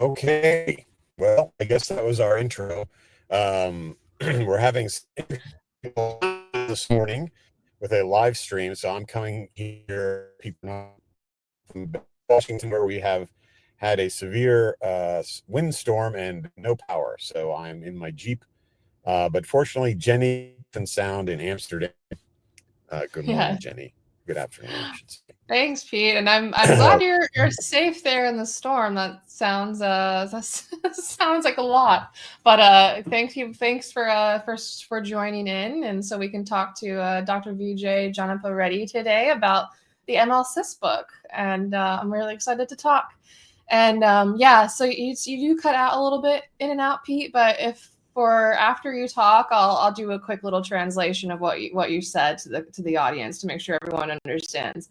Okay, well, I guess that was our intro. We're having people this morning with a live stream, so I'm coming here, people from Washington, where we have had a severe windstorm and no power. So I'm in my Jeep, but fortunately, Jenny can sound in Amsterdam. Good Yeah. morning, Jenny. Good afternoon, I should say. Thanks, Pete. And I'm glad you're safe there in the storm. That sounds sounds like a lot. But thanks for joining in, and so we can talk to Dr. Vijay Janapa Reddi today about the MLSysBook, and I'm really excited to talk. And yeah, so you do cut out a little bit in and out, Pete, but if for after you talk, I'll do a quick little translation of what you said to the audience to make sure everyone understands.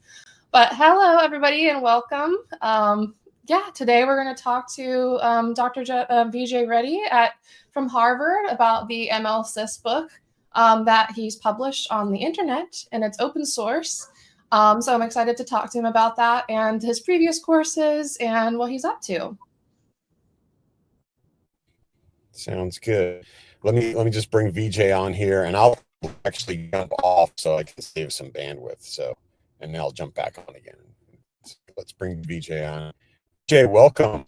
But hello, everybody, and welcome. Yeah, today we're going to talk to Dr. Vijay Reddi from Harvard about the MLSysBook that he's published on the internet, and it's open source. So I'm excited to talk to him about that and his previous courses and what he's up to. Sounds good. Let me just bring Vijay on here, and I'll actually jump off so I can save some bandwidth. So, and then I'll jump back on again. Let's bring Vijay on. Vijay, welcome.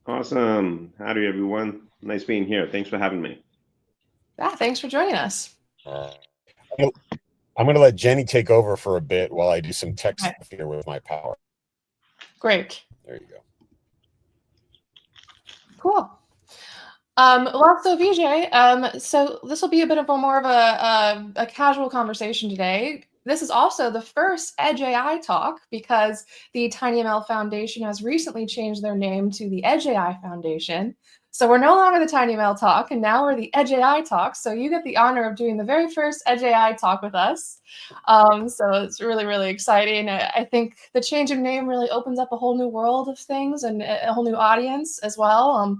Awesome. Howdy, everyone. Nice being here. Thanks for having me. Yeah, thanks for joining us. I'm going to let Jenny take over for a bit while I do some tech stuff here with my power. Great. There you go. Cool. Well, so Vijay, so this will be a bit of more of a casual conversation today. This is also the first Edge AI talk because the TinyML Foundation has recently changed their name to the Edge AI Foundation. So we're no longer the TinyML talk, and now we're the Edge AI talk. So you get the honor of doing the very first Edge AI talk with us. So it's really, really exciting. I think the change of name really opens up a whole new world of things and a whole new audience as well.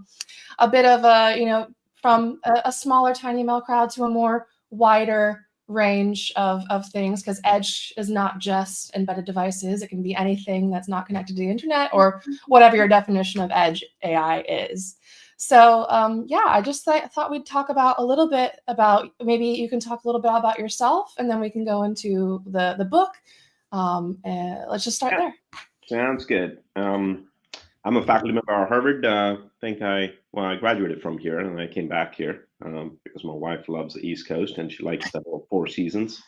A bit of a, from a smaller TinyML crowd to a more wider range of things, because Edge is not just embedded devices. It can be anything that's not connected to the internet or whatever your definition of Edge AI is. So yeah, I just thought we'd talk about a little bit about, maybe you can talk a little bit about yourself, and then we can go into the book. Let's just start there. Sounds good. I'm a faculty member at Harvard. I graduated from here and I came back here because my wife loves the East Coast and she likes the Four Seasons.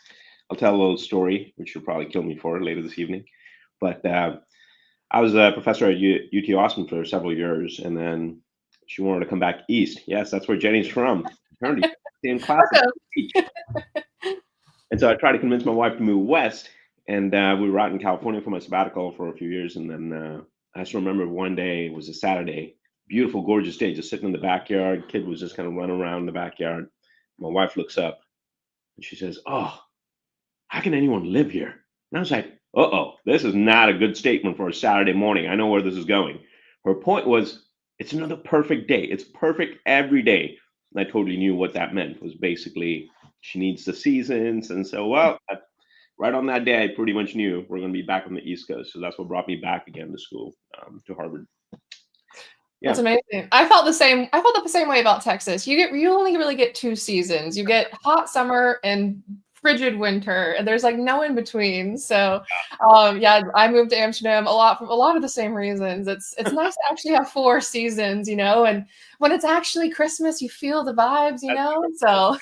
I'll tell a little story, which you'll probably kill me for later this evening. But I was a professor at UT Austin for several years, and then she wanted to come back east. Yes, that's where Jenny's from. Apparently, in class. And so I tried to convince my wife to move west, and we were out in California for my sabbatical for a few years, and then I just remember one day, it was a Saturday, beautiful, gorgeous day, just sitting in the backyard. Kid was just kind of running around in the backyard. My wife looks up and she says, "Oh, how can anyone live here?" And I was like, uh-oh, this is not a good statement for a Saturday morning. I know where this is going. Her point was, it's another perfect day. It's perfect every day. And I totally knew what that meant. It was basically she needs the seasons. And so, well, right on that day, I pretty much knew we're going to be back on the East Coast. So that's what brought me back again to school, to Harvard. Yeah. That's amazing. I felt the same way about Texas. You only really get two seasons. You get hot summer and frigid winter, and there's like no in between. So yeah, I moved to Amsterdam for a lot of the same reasons. It's nice to actually have four seasons, and when it's actually Christmas, you feel the vibes, so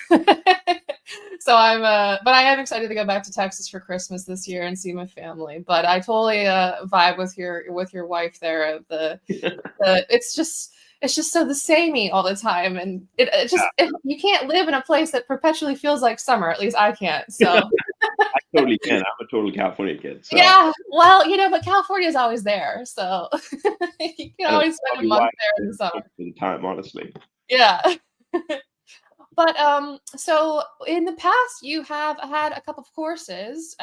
so but I am excited to go back to Texas for Christmas this year and see my family. But I totally vibe with your wife there. It's just so the samey all the time, and you can't live in a place that perpetually feels like summer. At least I can't. So I totally can. I'm a total California kid. So. Yeah, well, but California is always there, so you can always spend a month there in the summer. In time, honestly. Yeah. But so in the past, you have had a couple of courses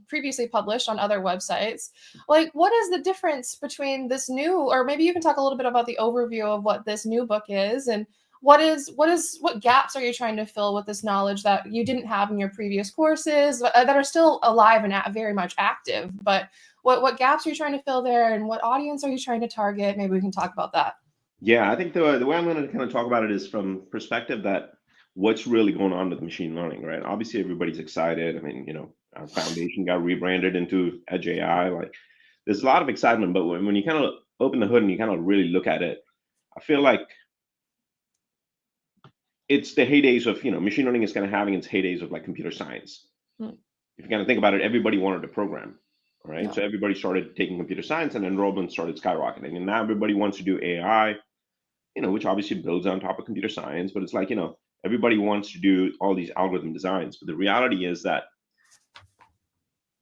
previously published on other websites. Like, what is the difference between this new, or maybe you can talk a little bit about the overview of what this new book is, and what gaps are you trying to fill with this knowledge that you didn't have in your previous courses that are still alive and very much active? But What gaps are you trying to fill there, and what audience are you trying to target? Maybe we can talk about that. Yeah, I think the way I'm going to kind of talk about it is from perspective that what's really going on with machine learning, right? Obviously, everybody's excited. I mean, our foundation got rebranded into Edge AI. Like, there's a lot of excitement, but when you kind of open the hood and you kind of really look at it, I feel like it's the heydays of, machine learning is kind of having its heydays of like computer science. Mm. If you kind of think about it, everybody wanted to program, right? Yeah. So everybody started taking computer science and enrollment started skyrocketing. And now everybody wants to do AI, which obviously builds on top of computer science, but it's like, everybody wants to do all these algorithm designs. But the reality is that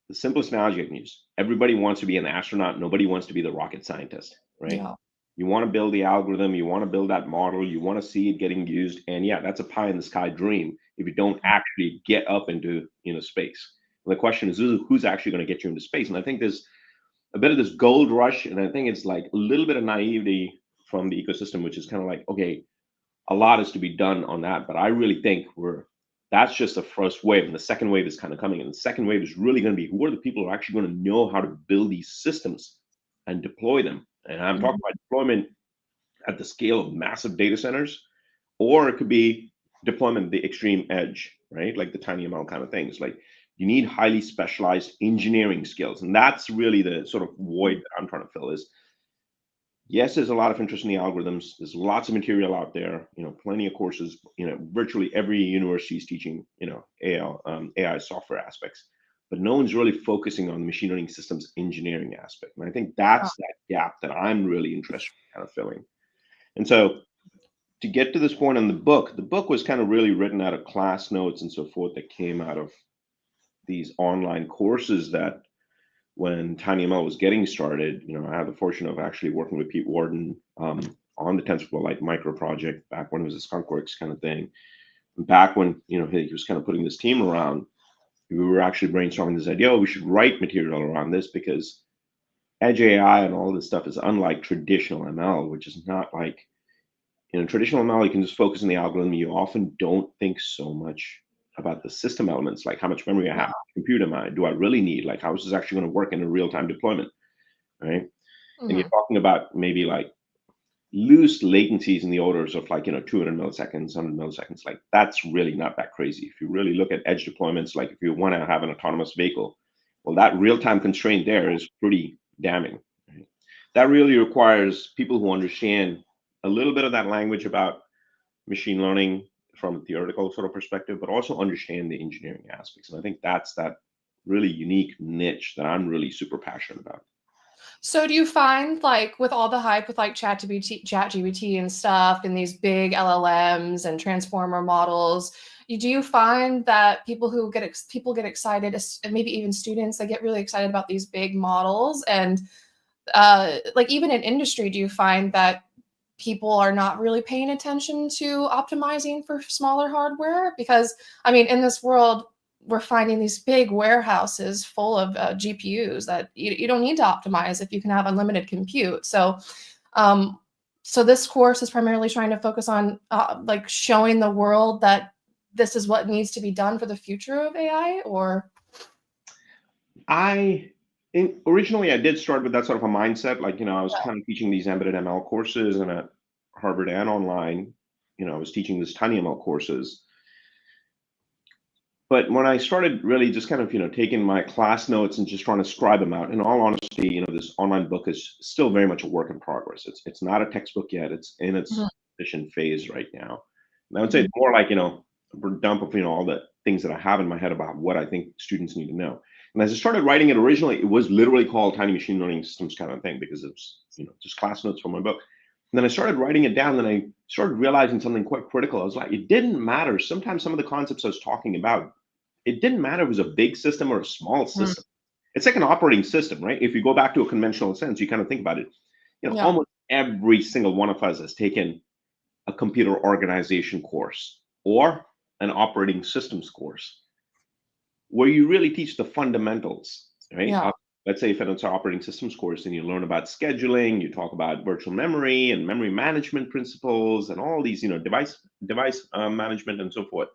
the simplest analogy I can use, everybody wants to be an astronaut. Nobody wants to be the rocket scientist, right? Yeah. You want to build the algorithm, you want to build that model, you want to see it getting used. And yeah, that's a pie in the sky dream if you don't actually get up into space. And the question is, who's actually going to get you into space? And I think there's a bit of this gold rush, and I think it's like a little bit of naivety from the ecosystem, which is kind of like, okay, a lot is to be done on that. But I really think that's just the first wave, and the second wave is kind of coming. And the second wave is really going to be, who are the people who are actually going to know how to build these systems and deploy them? And I'm talking about deployment at the scale of massive data centers, or it could be deployment at the extreme edge, right? Like the tiny ML kind of things. Like, you need highly specialized engineering skills. And that's really the sort of void that I'm trying to fill is, yes, there's a lot of interest in the algorithms. There's lots of material out there, plenty of courses, virtually every university is teaching, AI software aspects, but no one's really focusing on the machine learning systems engineering aspect. And I think that's that gap that I'm really interested in kind of filling. And so to get to this point in the book was kind of really written out of class notes and so forth that came out of these online courses that when TinyML was getting started, I had the fortune of actually working with Pete Warden on the TensorFlow micro project back when it was a skunkworks kind of thing. And back when, he was kind of putting this team around, we were actually brainstorming this idea, we should write material around this because Edge AI and all this stuff is unlike traditional ML, which is not like, traditional ML, you can just focus on the algorithm. You often don't think so much about the system elements, like how much memory I have, compute am I, do I really need, like how is this actually going to work in a real-time deployment, right? And you're talking about maybe like loose latencies in the orders of like, 200 milliseconds, 100 milliseconds, like that's really not that crazy. If you really look at edge deployments, like if you want to have an autonomous vehicle, well, that real-time constraint there is pretty damning, right? That really requires people who understand a little bit of that language about machine learning from a theoretical sort of perspective, but also understand the engineering aspects. And I think that's that really unique niche that I'm really super passionate about. So do you find, like, with all the hype with like ChatGPT and stuff, and these big LLMs and transformer models, do you find that people get excited, and maybe even students, they get really excited about these big models, and like even in industry, do you find that people are not really paying attention to optimizing for smaller hardware? Because I mean, in this world, we're finding these big warehouses full of GPUs that you don't need to optimize if you can have unlimited compute. So, so this course is primarily trying to focus on like showing the world that this is what needs to be done for the future of AI, or? Originally, I did start with that sort of a mindset. Like, I was kind of teaching these embedded ML courses, and at Harvard and online, I was teaching these TinyML courses. But when I started really just kind of, taking my class notes and just trying to scribe them out, in all honesty, this online book is still very much a work in progress. It's not a textbook yet. It's in its transition phase right now. And I would say it's more like, a dump of, all the things that I have in my head about what I think students need to know. And as I started writing it originally, it was literally called Tiny Machine Learning Systems kind of thing, because it's, just class notes from my book. And then I started writing it down, and I started realizing something quite critical. I was like, it didn't matter. Sometimes some of the concepts I was talking about, it didn't matter if it was a big system or a small system. It's like an operating system, right? If you go back to a conventional sense, you kind of think about it. Almost every single one of us has taken a computer organization course or an operating systems course, where you really teach the fundamentals, right? Let's say if it's an operating systems course, and you learn about scheduling, you talk about virtual memory and memory management principles and all these, device management and so forth.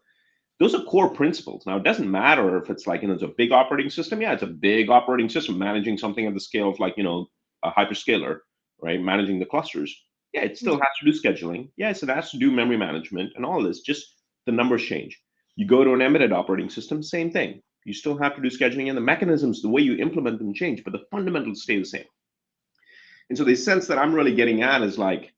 Those are core principles. Now, it doesn't matter if it's like, it's a big operating system. Yeah, it's a big operating system managing something at the scale of like, a hyperscaler, right? Managing the clusters. Yeah, it still has to do scheduling. Yes, it has to do memory management and all this. Just the numbers change. You go to an embedded operating system, same thing. You still have to do scheduling, and the mechanisms, the way you implement them change, but the fundamentals stay the same. And so the sense that I'm really getting at is like,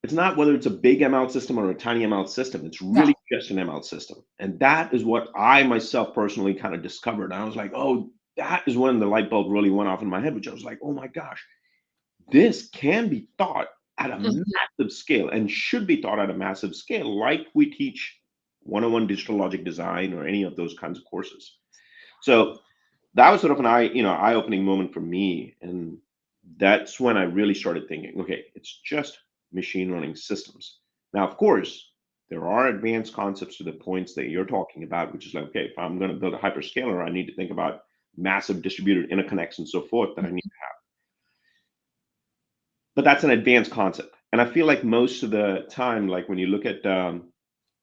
it's not whether it's a big ML system or a tiny ML system. It's really just an ML system. And that is what I myself personally kind of discovered. I was like, oh, that is when the light bulb really went off in my head, which I was like, oh my gosh, this can be taught at a massive scale and should be taught at a massive scale, like we teach 101 digital logic design or any of those kinds of courses. So that was sort of an eye-opening moment for me. And that's when I really started thinking, okay, it's just machine learning systems. Now, of course, there are advanced concepts to the points that you're talking about, which is like, okay, if I'm going to build a hyperscaler, I need to think about massive distributed interconnects and so forth that I need to have. But that's an advanced concept. And I feel like most of the time, like when you look at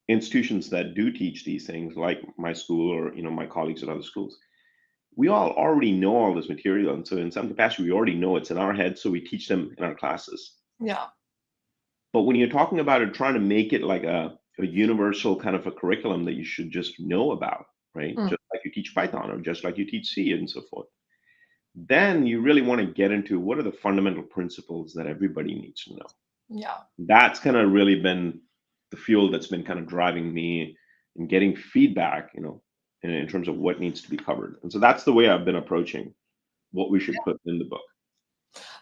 institutions that do teach these things, like my school or my colleagues at other schools, we all already know all this material. And so in some capacity, we already know it's in our head, so we teach them in our classes. Yeah. But when you're talking about it, trying to make it like a universal kind of a curriculum that you should just know about, right? Just like you teach Python or just like you teach C and so forth. Then you really want to get into what are the fundamental principles that everybody needs to know. Yeah. That's kind of really been the fuel that's been kind of driving me and getting feedback, in terms of what needs to be covered. And so that's the way I've been approaching what we should put in the book.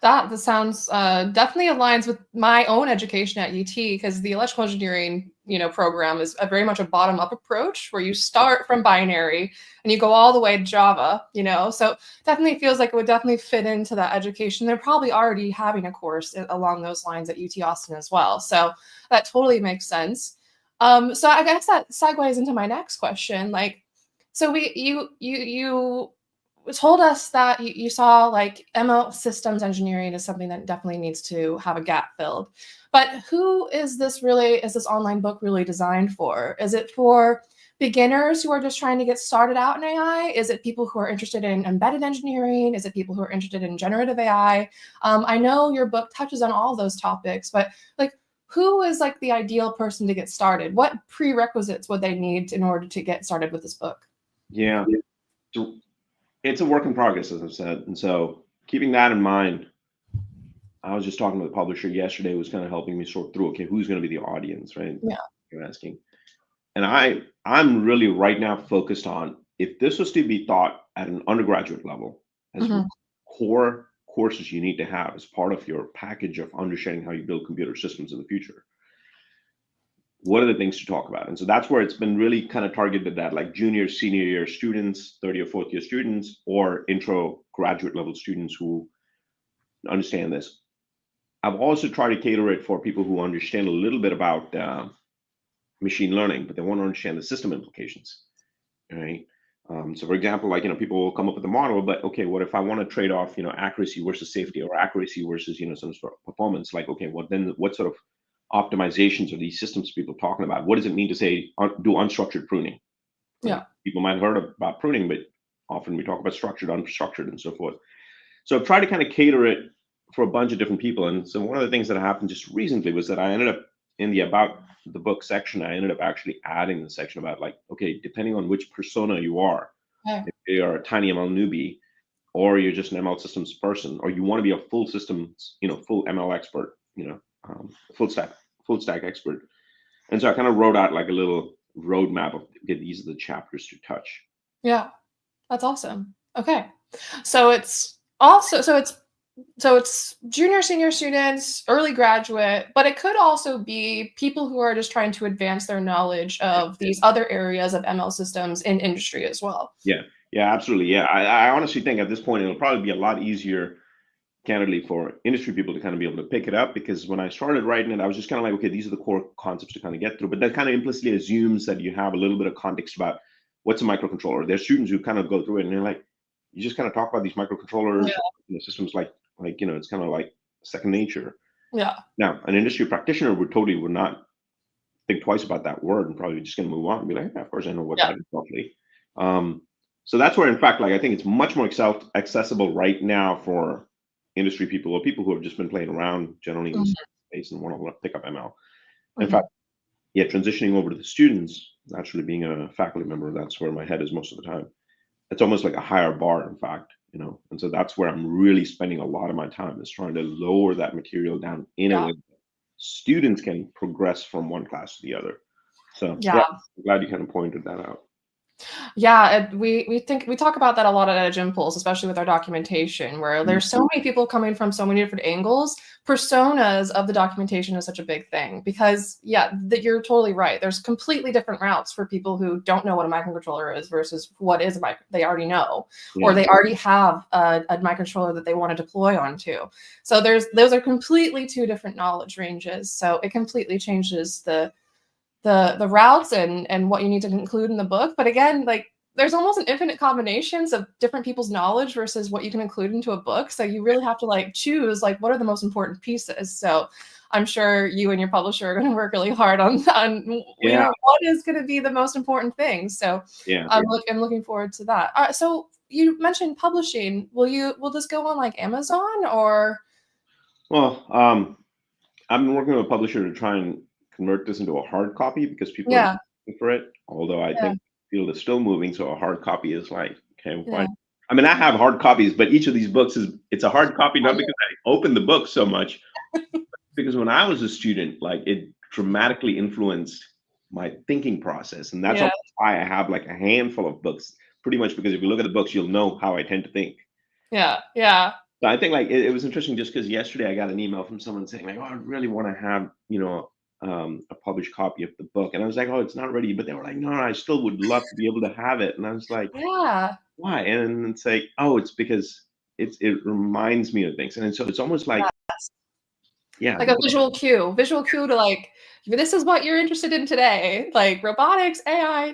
That sounds definitely aligns with my own education at UT, because the electrical engineering program is very much a bottom-up approach where you start from binary and you go all the way to Java. So definitely feels like it would definitely fit into that education. They're probably already having a course along those lines at UT Austin as well. So that totally makes sense. So I guess that segues into my next question. Like, so you told us that you saw like ML systems engineering is something that definitely needs to have a gap filled. But who is this online book really designed for? Is it for beginners who are just trying to get started out in AI? Is it people who are interested in embedded engineering? Is it people who are interested in generative AI? I know your book touches on all those topics, but like, who is like the ideal person to get started? What prerequisites would they need in order to get started with this book? Yeah. So it's a work in progress, as I've said. And so keeping that in mind, I was just talking to the publisher yesterday, who was kind of helping me sort through, okay, who's going to be the audience, right? Yeah. You're asking. And I'm really right now focused on, if this was to be taught at an undergraduate level, as core courses you need to have as part of your package of understanding how you build computer systems in the future, what are the things to talk about? And so that's where it's been really kind of targeted at like junior, senior year students, third or fourth year students, or intro graduate level students who understand this. I've also tried to cater it for people who understand a little bit about machine learning, but they want to understand the system implications, right? So for example, like, people will come up with a model, but okay, what if I want to trade off, accuracy versus safety, or accuracy versus, some sort of performance? Like, okay, what sort of optimizations are these systems people talking about? What does it mean to say do unstructured pruning? Right? Yeah. People might have heard about pruning, but often we talk about structured, unstructured, and so forth. So I've tried to kind of cater it for a bunch of different people. And so one of the things that happened just recently was that I ended up in the about the book section, I ended up actually adding the section about like, okay, depending on which persona you are, if you are a tiny ML newbie, or you're just an ML systems person, or you want to be a full systems, full ML expert, full stack expert. And so I kind of wrote out like a little roadmap of, okay, these are the chapters to touch. Yeah, that's awesome. Okay, so it's also it's junior, senior students, early graduate, but it could also be people who are just trying to advance their knowledge of these other areas of ML systems in industry as well. Yeah, absolutely. Yeah, I honestly think at this point it'll probably be a lot easier, candidly, for industry people to kind of be able to pick it up, because when I started writing it, I was just kind of like, okay, these are the core concepts to kind of get through. But that kind of implicitly assumes that you have a little bit of context about what's a microcontroller. There's students who kind of go through it and they're like, you just kind of talk about these microcontrollers, systems like it's kind of like second nature. Yeah. Now, an industry practitioner would not think twice about that word and probably just going to move on and be like, yeah, of course I know what that is roughly. So that's where, in fact, like I think it's much more accessible right now for industry people or people who have just been playing around generally in the space and want to pick up ML. In fact, yeah, transitioning over to the students, actually being a faculty member, that's where my head is most of the time. It's almost like a higher bar, in fact, and so that's where I'm really spending a lot of my time, is trying to lower that material down in a way that students can progress from one class to the other. So yeah, I'm glad you kind of pointed that out. Yeah, we talk about that a lot at Edge Impulse, especially with our documentation, where there's so many people coming from so many different angles. Personas of the documentation is such a big thing because, that you're totally right. There's completely different routes for people who don't know what a microcontroller is versus what is a they already know, or they already have a microcontroller that they want to deploy onto. So those are completely two different knowledge ranges. So it completely changes the routes and what you need to include in the book. But again, like there's almost an infinite combinations of different people's knowledge versus what you can include into a book. So you really have to like choose like what are the most important pieces. So I'm sure you and your publisher are going to work really hard on what is going to be the most important thing. So I'm looking forward to that. So you mentioned publishing. Will this go on like Amazon or? Well, I've been working with a publisher to try and convert this into a hard copy because people are looking for it. Although I think the field is still moving, so a hard copy is like, okay, fine. I mean, I have hard copies, but each of these books it's a hard copy, not because I opened the book so much, because when I was a student, like it dramatically influenced my thinking process. And that's why I have like a handful of books, pretty much because if you look at the books, you'll know how I tend to think. Yeah. So I think like it was interesting just because yesterday I got an email from someone saying like, oh, I really want to have, a published copy of the book. And I was like, oh, it's not ready. But they were like, no, I still would love to be able to have it. And I was like, why? And it's like, oh, it's because it reminds me of things. And so it's almost like, like a visual cue to like, this is what you're interested in today, like robotics, AI,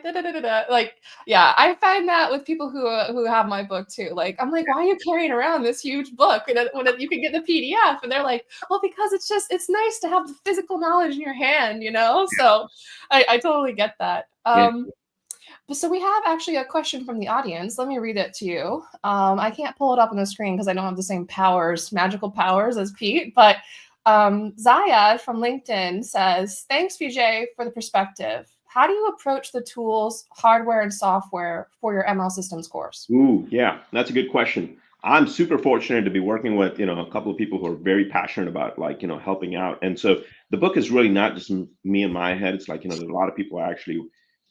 like, I find that with people who have my book too. Like, I'm like, why are you carrying around this huge book when you can get the PDF? And they're like, well, because it's nice to have the physical knowledge in your hand, So I totally get that. So we have actually a question from the audience. Let me read it to you. I can't pull it up on the screen because I don't have the same magical powers as Pete, but Zayad from LinkedIn says, thanks, Vijay, for the perspective. How do you approach the tools, hardware, and software for your ML systems course? Ooh, yeah, that's a good question. I'm super fortunate to be working with, a couple of people who are very passionate about like, helping out. And so the book is really not just me in my head. It's like, there's a lot of people I actually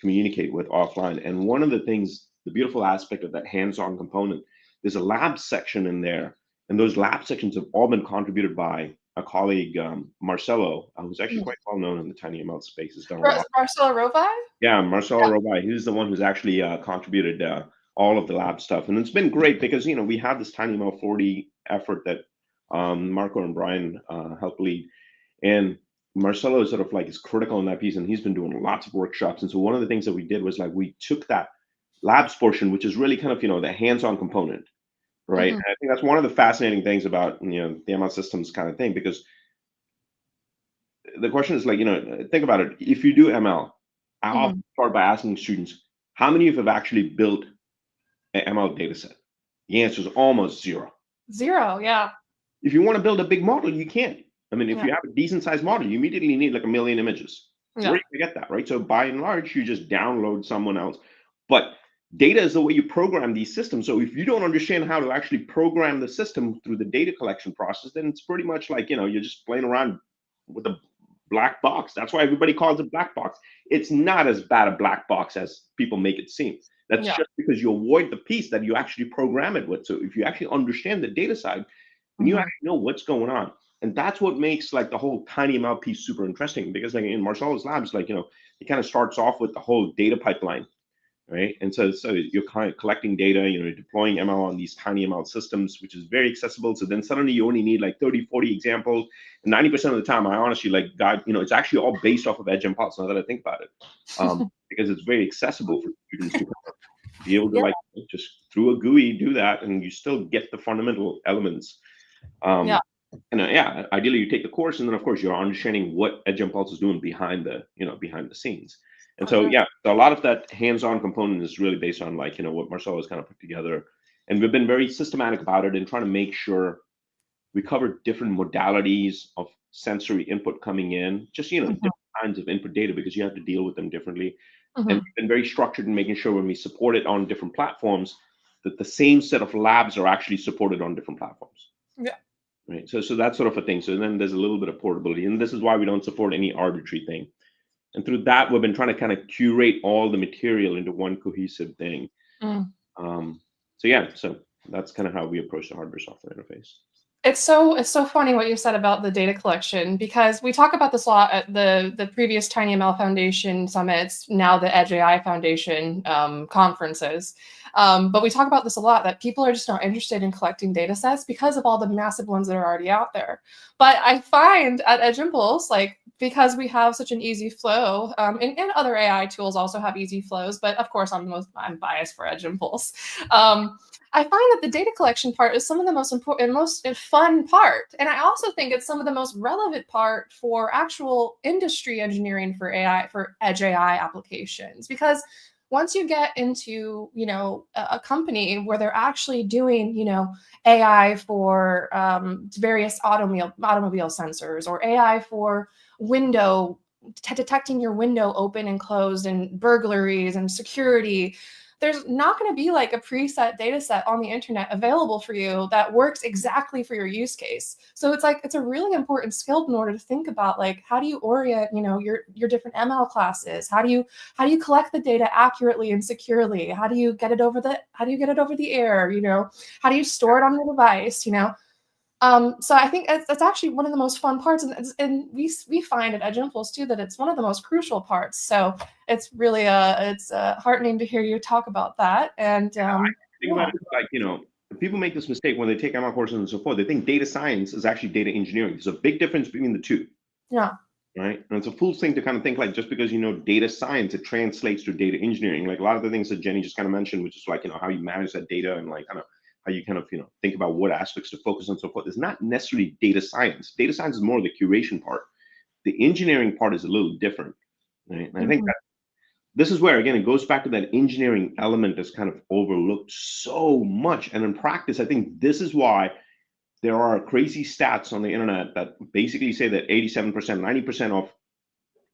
communicate with offline. And one of the things, the beautiful aspect of that hands-on component, there's a lab section in there. And those lab sections have all been contributed by a colleague, Marcelo, who's actually quite well known in the tiny ML space. Has done a lot. Marcelo Rovai? Yeah, Marcelo Rovai. He's the one who's actually contributed all of the lab stuff. And it's been great because, we have this tiny ML 40 effort that Marco and Brian helped lead. And Marcelo is sort of like is critical in that piece, and he's been doing lots of workshops. And so one of the things that we did was like we took that labs portion, which is really kind of the hands-on component, right? And I think that's one of the fascinating things about the ML systems kind of thing, because the question is like think about it. If you do ML, I often start by asking students, how many of you have actually built an ML data set? The answer is almost zero. Zero, yeah. If you want to build a big model, you can't. I mean, if you have a decent sized model, you immediately need like 1 million images. Where do you get that, right? So by and large, you just download someone else. But data is the way you program these systems. So if you don't understand how to actually program the system through the data collection process, then it's pretty much like, you're just playing around with a black box. That's why everybody calls it black box. It's not as bad a black box as people make it seem. That's just because you avoid the piece that you actually program it with. So if you actually understand the data side, you actually know what's going on. And that's what makes like the whole tiny ML piece super interesting, because like in Marcelo's labs, like, it kind of starts off with the whole data pipeline, right? And so you're kind of collecting data, deploying ML on these tiny ML systems, which is very accessible. So then suddenly you only need like 30, 40 examples. And 90% of the time, I honestly like, God, it's actually all based off of Edge Impulse now that I think about it, because it's very accessible for students to be able to like just through a GUI do that, and you still get the fundamental elements. And yeah, ideally you take the course, and then of course you're understanding what EdgeMPulse is doing behind the, behind the scenes. And For so sure. yeah, so a lot of that hands-on component is really based on, like, what Marcelo has kind of put together, and we've been very systematic about it and trying to make sure we cover different modalities of sensory input coming in, just Mhm. different kinds of input data, because you have to deal with them differently. And Mhm. we've been very structured in making sure when we support it on different platforms, that the same set of labs are actually supported on different platforms. Yeah. Right. So that's sort of a thing. So then there's a little bit of portability, and this is why we don't support any arbitrary thing. And through that, we've been trying to kind of curate all the material into one cohesive thing. Mm. So yeah, so that's kind of how we approach the hardware software interface. It's so funny what you said about the data collection, because we talk about this a lot at the previous TinyML Foundation summits, now the Edge AI Foundation conferences. But we talk about this a lot, that people are just not interested in collecting data sets because of all the massive ones that are already out there. But I find at EdgeImpulse, like, because we have such an easy flow, and other AI tools also have easy flows, but of course I'm biased for EdgeImpulse. I find that the data collection part is some of the most important, most fun part. And I also think it's some of the most relevant part for actual industry engineering for AI, for edge AI applications. Because once you get into, a company where they're actually doing, AI for various automobile sensors, or AI for window detecting your window open and closed, and burglaries and security, there's not going to be like a preset data set on the internet available for you that works exactly for your use case. So it's a really important skill in order to think about, like, how do you orient, your different ML classes? How do you collect the data accurately and securely? How do you get it over the air? How do you store it on the device? So I think that's actually one of the most fun parts, and we find at EdgeImpulse too that it's one of the most crucial parts. So it's really it's heartening to hear you talk about that. And Think about it like, people make this mistake when they take ML courses and so forth. They think data science is actually data engineering. There's a big difference between the two. Yeah. Right. And it's a fool's thing to kind of think like, just because you know data science, it translates to data engineering. Like a lot of the things that Jenny just kind of mentioned, which is like, how you manage that data, and like kind of how you kind of, think about what aspects to focus on and so forth, is not necessarily data science. Data science is more the curation part. The engineering part is a little different. Right. And I think Mhm. that this is where, again, it goes back to that engineering element that's kind of overlooked so much. And in practice, I think this is why there are crazy stats on the internet that basically say that 87%, 90% of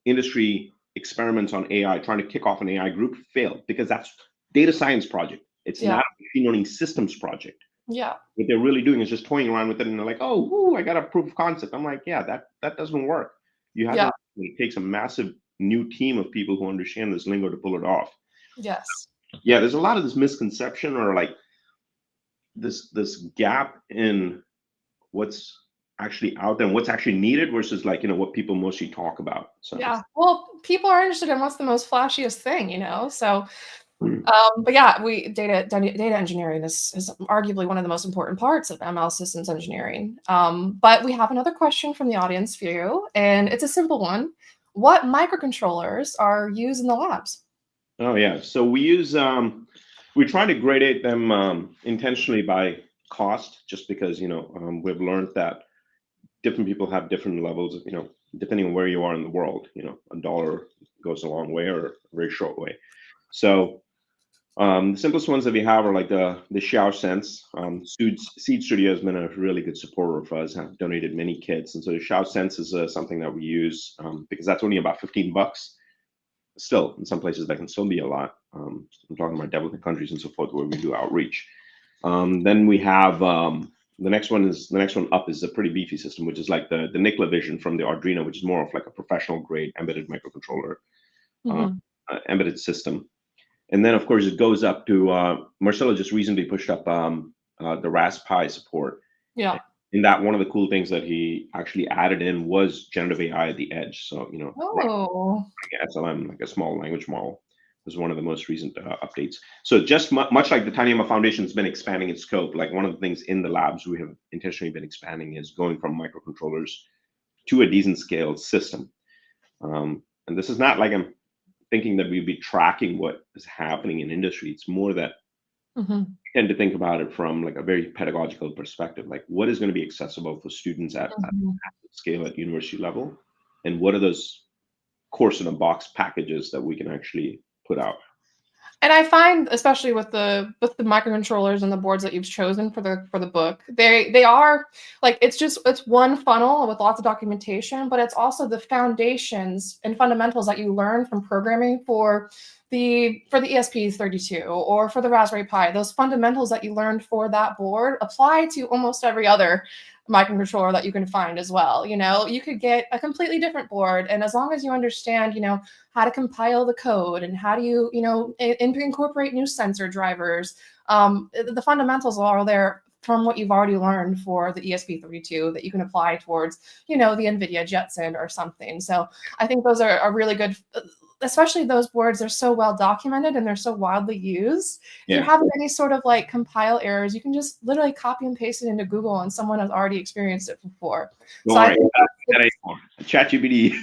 industry experiments on AI, trying to kick off an AI group, failed, because that's data science project. It's Yeah. not a machine learning systems project. Yeah. What they're really doing is just toying around with it, and they're like, "Oh, ooh, I got a proof of concept." I'm like, "Yeah, that doesn't work. You have Yeah. to. It takes a massive new team of people who understand this lingo to pull it off." Yes. Yeah, there's a lot of this misconception, or like this gap in what's actually out there and what's actually needed versus, like, what people mostly talk about. So Yeah. Well, people are interested in what's the most flashiest thing, So, mm. but yeah, data engineering is arguably one of the most important parts of ML systems engineering. But we have another question from the audience for you, and it's a simple one. What microcontrollers are used in the labs? Oh yeah, so we try to gradate them intentionally by cost, just because we've learned that different people have different levels of, depending on where you are in the world, a dollar goes a long way or a very short way. So the simplest ones that we have are like the Xiao Sense. Seed Studio has been a really good supporter of us, have donated many kits, and so the Xiao Sense is something that we use because that's only about $15. Still, in some places that can still be a lot. I'm talking about developing countries and so forth, where we do outreach. Then we have the next one up is a pretty beefy system, which is like the Nicla Vision from the Arduino, which is more of like a professional grade embedded microcontroller, uh, Mhm. embedded system. And then of course it goes up to Marcelo just recently pushed up the Raspberry support. Yeah. In that, one of the cool things that he actually added in was generative AI at the edge. So Oh. SLM, like a small language model, was one of the most recent updates. So just much like the TinyML Foundation has been expanding its scope, like one of the things in the labs we have intentionally been expanding is going from microcontrollers to a decent scale system. And this is not like I'm thinking that we'd be tracking what is happening in industry. It's more that tend to think about it from like a very pedagogical perspective, like what is going to be accessible for students at scale at university level, and what are those course in a box packages that we can actually put out. And I find, especially with the microcontrollers and the boards that you've chosen for the book, they are like, it's one funnel with lots of documentation, but it's also the foundations and fundamentals that you learn from programming for the ESP32 or for the Raspberry Pi. Those fundamentals that you learned for that board apply to almost every other microcontroller that you can find as well. You know, you could get a completely different board, and as long as you understand, you know, how to compile the code and how do you, you know, incorporate new sensor drivers, the fundamentals are all there from what you've already learned for the ESP32 that you can apply towards, you know, the NVIDIA Jetson or something. So I think those are really good, especially those boards. They're so well documented and they're so widely used. If you're having any sort of like compile errors, you can just literally copy and paste it into Google, and someone has already experienced it before. Don't worry, ChatGPT.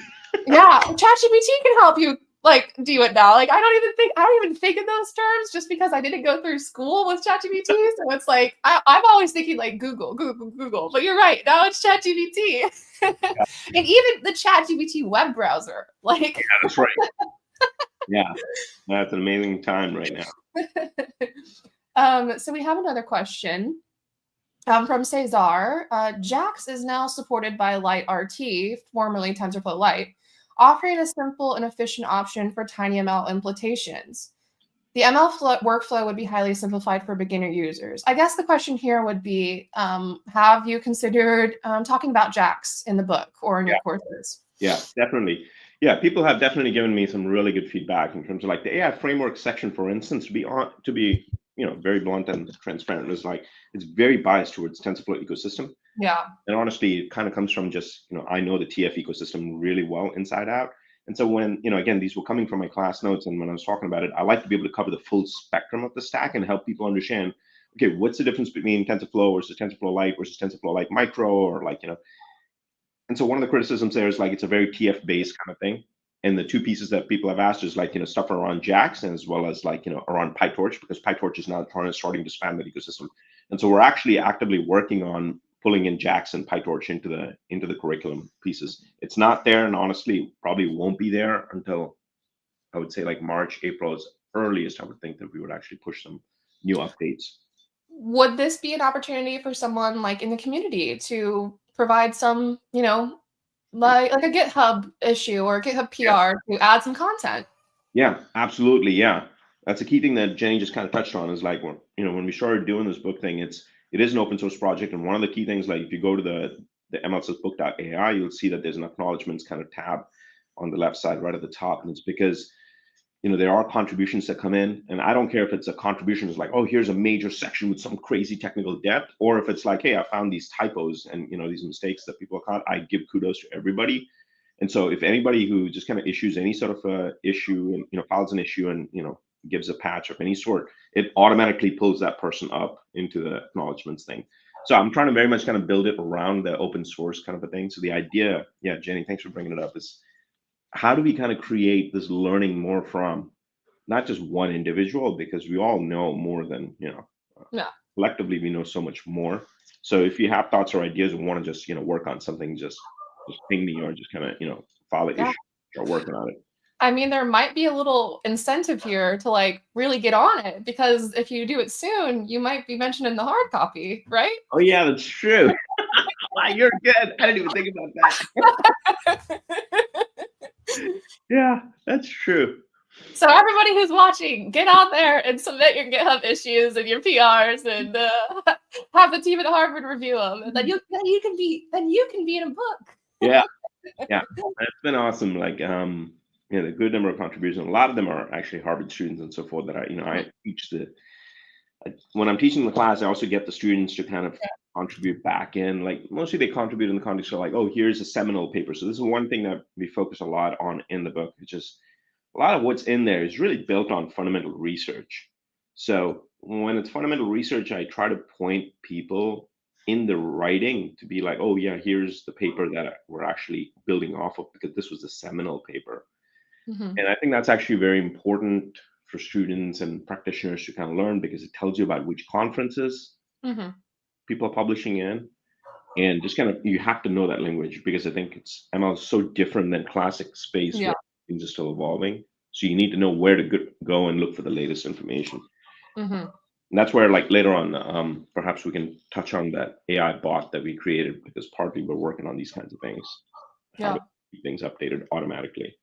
Yeah, ChatGPT can help you like do it now. Like I don't even think in those terms, just because I didn't go through school with ChatGPT. So it's like I'm always thinking like Google. But you're right. Now it's ChatGPT. And even the ChatGPT web browser. Like yeah, that's right. Yeah. That's an amazing time right now. So we have another question. From Cesar, JAX is now supported by LiteRT, formerly TensorFlow Lite, offering a simple and efficient option for TinyML implementations. The ML workflow would be highly simplified for beginner users. I guess the question here would be, have you considered talking about JAX in the book or in your courses? Yeah, definitely. Yeah, people have definitely given me some really good feedback in terms of like the AI framework section, for instance, to be you know, very blunt and transparent, is like it's very biased towards TensorFlow ecosystem. Yeah. And honestly, it kind of comes from just, you know, I know the TF ecosystem really well inside out. And so when, you know, again, these were coming from my class notes, and when I was talking about it, I like to be able to cover the full spectrum of the stack and help people understand, okay, what's the difference between TensorFlow versus TensorFlow Lite versus TensorFlow Lite Micro, or like, you know. And so one of the criticisms there is like it's a very TF based kind of thing. And the two pieces that people have asked is like, you know, stuff around JAX, as well as like, you know, around PyTorch, because PyTorch is now starting to span that ecosystem. And so we're actually actively working on pulling in JAX and PyTorch into the curriculum pieces. It's not there, and honestly probably won't be there until I would say like March, April is earliest I would think that we would actually push some new updates. Would this be an opportunity for someone like in the community to provide some, you know, like a GitHub issue or a GitHub PR to add some content? Yeah, absolutely. Yeah, that's a key thing that Jenny just kind of touched on, is like, you know, when we started doing this book thing, it is an open source project, and one of the key things, like if you go to the MLSysBook.AI, you'll see that there's an acknowledgements kind of tab on the left side right at the top, and it's because, you know, there are contributions that come in, and I don't care if it's a contribution is like, oh, here's a major section with some crazy technical depth, or if it's like, hey, I found these typos and, you know, these mistakes that people have caught. I give kudos to everybody. And so if anybody who just kind of issues any sort of a issue and, you know, files an issue and, you know, gives a patch of any sort, it automatically pulls that person up into the acknowledgements thing. So I'm trying to very much kind of build it around the open source kind of a thing. So the idea, yeah, Jenny, thanks for bringing it up, is how do we kind of create this learning more from not just one individual, because we all know more than, you know, collectively we know so much more. So if you have thoughts or ideas and want to just, you know, work on something, just ping me, or just kind of, you know, file an issue or working on it. I mean, there might be a little incentive here to like really get on it, because if you do it soon, you might be mentioned in the hard copy, right? Oh yeah, that's true. Wow, you're good. I didn't even think about that. Yeah, that's true. So everybody who's watching, get out there and submit your GitHub issues and your PRs, and have the team at Harvard review them, and then you can be in a book. Yeah, it's been awesome. Like, you know, the good number of contributions. A lot of them are actually Harvard students and so forth that I teach when I'm teaching the class, I also get the students to kind of contribute back in. Like mostly they contribute in the context of like, oh, here's a seminal paper. So this is one thing that we focus a lot on in the book, which is a lot of what's in there is really built on fundamental research. So when it's fundamental research, I try to point people in the writing to be like, oh yeah, here's the paper that we're actually building off of, because this was a seminal paper. And I think that's actually very important for students and practitioners to kind of learn, because it tells you about which conferences people are publishing in. And just kind of, you have to know that language, because I think ML is so different than classic space where things are still evolving. So you need to know where to go and look for the latest information. And that's where, like, later on, perhaps we can touch on that AI bot that we created, because partly we're working on these kinds of things. How to keep things updated automatically.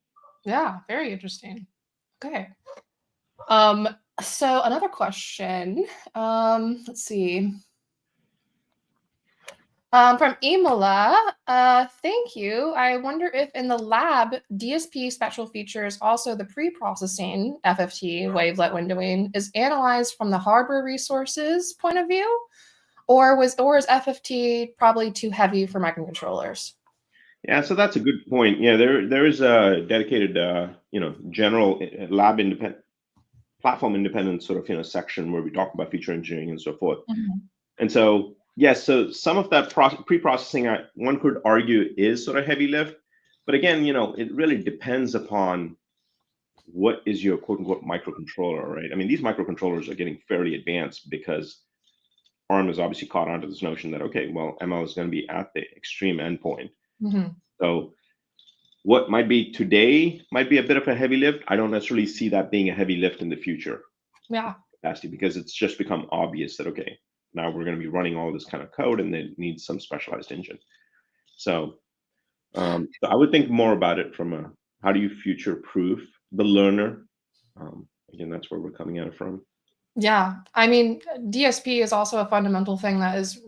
Yeah, very interesting. Okay. So another question. Let's see. From Imola, thank you. I wonder if in the lab, DSP special features, also the pre-processing FFT wavelet windowing, is analyzed from the hardware resources point of view, or is FFT probably too heavy for microcontrollers? Yeah, so that's a good point. Yeah, there is a dedicated, general lab independent, platform independent sort of, section where we talk about feature engineering and so forth. And so, yes, so some of that pre-processing, one could argue, is sort of heavy lift. But again, it really depends upon what is your quote unquote microcontroller, right? I mean, these microcontrollers are getting fairly advanced, because ARM has obviously caught on to this notion that, okay, well, ML is going to be at the extreme endpoint. So what might be today might be a bit of a heavy lift. I don't necessarily see that being a heavy lift in the future. Yeah. Because it's just become obvious that, okay, now we're going to be running all this kind of code, and it needs some specialized engine. So, so I would think more about it from a, how do you future-proof the learner? Again, that's where we're coming at it from. Yeah, I mean, DSP is also a fundamental thing that is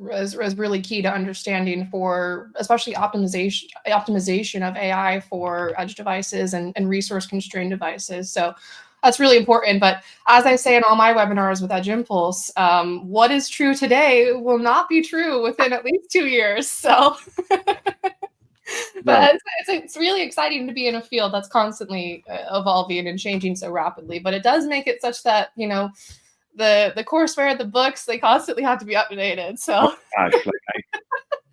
really key to understanding for especially optimization of AI for edge devices and resource-constrained devices. So that's really important. But as I say in all my webinars with Edge Impulse, what is true today will not be true within at least 2 years. So, but it's really exciting to be in a field that's constantly evolving and changing so rapidly. But it does make it such that, the courseware, the books, they constantly have to be updated. So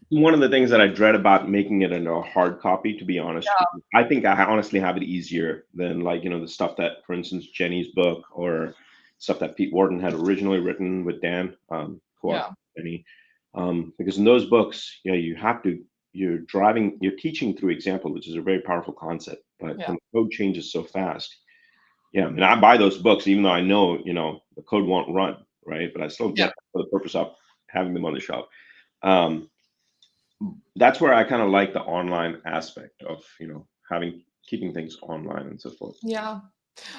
one of the things that I dread about making it into a hard copy, to be honest, I think I honestly have it easier than, like, the stuff that, for instance, Jenny's book, or stuff that Pete Wharton had originally written with Dan, Jenny, because in those books, you're teaching through example, which is a very powerful concept, but when the code changes so fast. Yeah, I mean, I buy those books even though I know, the code won't run, right? But I still get them for the purpose of having them on the shelf. That's where I kind of like the online aspect of, keeping things online and so forth. Yeah.